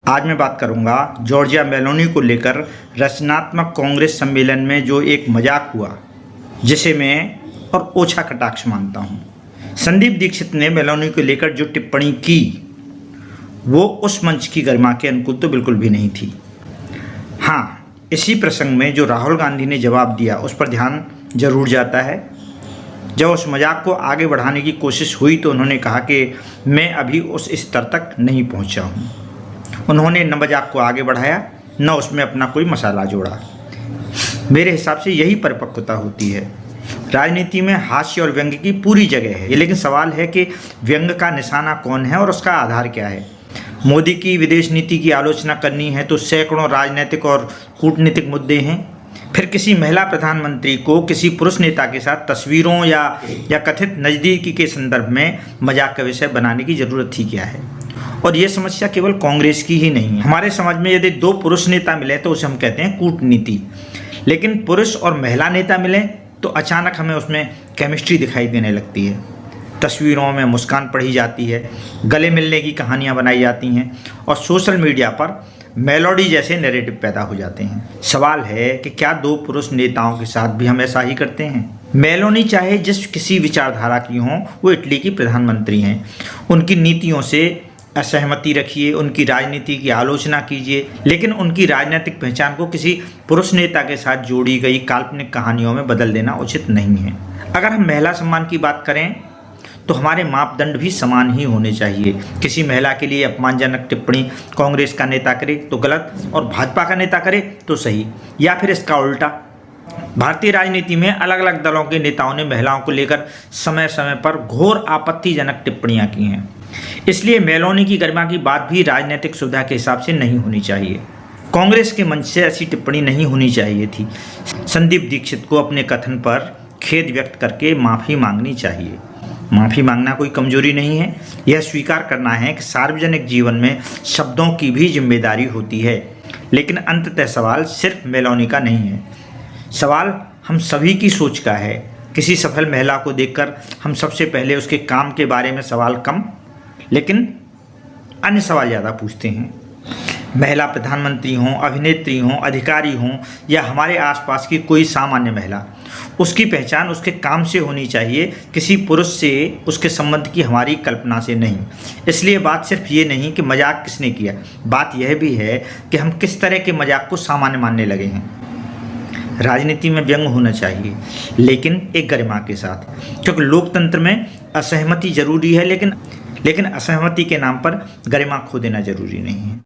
आज मैं बात करूंगा जॉर्जिया मेलोनी को लेकर रचनात्मक कांग्रेस सम्मेलन में जो एक मजाक हुआ, जिसे मैं और ओछा कटाक्ष मानता हूं। संदीप दीक्षित ने मेलोनी को लेकर जो टिप्पणी की वो उस मंच की गरिमा के अनुकूल तो बिल्कुल भी नहीं थी। हाँ, इसी प्रसंग में जो राहुल गांधी ने जवाब दिया उस पर ध्यान जरूर जाता है। जब उस मजाक को आगे बढ़ाने की कोशिश हुई तो उन्होंने कहा कि मैं अभी उस स्तर तक नहीं पहुंचा हूं। उन्होंने न मजाक को आगे बढ़ाया न उसमें अपना कोई मसाला जोड़ा। मेरे हिसाब से यही परिपक्वता होती है। राजनीति में हास्य और व्यंग्य की पूरी जगह है, लेकिन सवाल है कि व्यंग्य का निशाना कौन है और उसका आधार क्या है। मोदी की विदेश नीति की आलोचना करनी है तो सैकड़ों राजनीतिक और कूटनीतिक मुद्दे हैं। फिर किसी महिला प्रधानमंत्री को किसी पुरुष नेता के साथ तस्वीरों या कथित नज़दीकी के संदर्भ में मजाक का विषय बनाने की ज़रूरत थी क्या है। और ये समस्या केवल कांग्रेस की ही नहीं है। हमारे समाज में यदि दो पुरुष नेता मिले तो उसे हम कहते हैं कूटनीति, लेकिन पुरुष और महिला नेता मिले तो अचानक हमें उसमें केमिस्ट्री दिखाई देने लगती है। तस्वीरों में मुस्कान पढ़ी जाती है, गले मिलने की कहानियाँ बनाई जाती हैं और सोशल मीडिया पर मेलोडी जैसे नैरेटिव पैदा हो जाते हैं। सवाल है कि क्या दो पुरुष नेताओं के साथ भी हम ऐसा ही करते हैं। मेलोनी चाहे जिस किसी विचारधारा की हों, वो इटली की प्रधानमंत्री हैं। उनकी नीतियों से असहमति रखिए, उनकी राजनीति की आलोचना कीजिए, लेकिन उनकी राजनीतिक पहचान को किसी पुरुष नेता के साथ जोड़ी गई काल्पनिक कहानियों में बदल देना उचित नहीं है। अगर हम महिला सम्मान की बात करें तो हमारे मापदंड भी समान ही होने चाहिए। किसी महिला के लिए अपमानजनक टिप्पणी कांग्रेस का नेता करे तो गलत और भाजपा का नेता करे तो सही, या फिर इसका उल्टा। भारतीय राजनीति में अलग अलग दलों के नेताओं ने महिलाओं को लेकर समय समय पर घोर आपत्तिजनक टिप्पणियां की हैं। इसलिए मेलोनी की गरिमा की बात भी राजनीतिक सुविधा के हिसाब से नहीं होनी चाहिए। कांग्रेस के मंच से ऐसी टिप्पणी नहीं होनी चाहिए थी। संदीप दीक्षित को अपने कथन पर खेद व्यक्त करके माफ़ी मांगनी चाहिए। माफ़ी मांगना कोई कमजोरी नहीं है, यह स्वीकार करना है कि सार्वजनिक जीवन में शब्दों की भी जिम्मेदारी होती है। लेकिन अंततः सवाल सिर्फ मेलोनी का नहीं है, सवाल हम सभी की सोच का है। किसी सफल महिला को देखकर हम सबसे पहले उसके काम के बारे में सवाल कम, लेकिन अन्य सवाल ज़्यादा पूछते हैं। महिला प्रधानमंत्री हों, अभिनेत्री हों, अधिकारी हों या हमारे आसपास की कोई सामान्य महिला, उसकी पहचान उसके काम से होनी चाहिए, किसी पुरुष से उसके संबंध की हमारी कल्पना से नहीं। इसलिए बात सिर्फ ये नहीं कि मजाक किसने किया, बात यह भी है कि हम किस तरह के मजाक को सामान्य मानने लगे हैं। राजनीति में व्यंग्य होना चाहिए, लेकिन एक गरिमा के साथ, क्योंकि लोकतंत्र में असहमति जरूरी है, लेकिन असहमति के नाम पर गरिमा खो देना जरूरी नहीं है।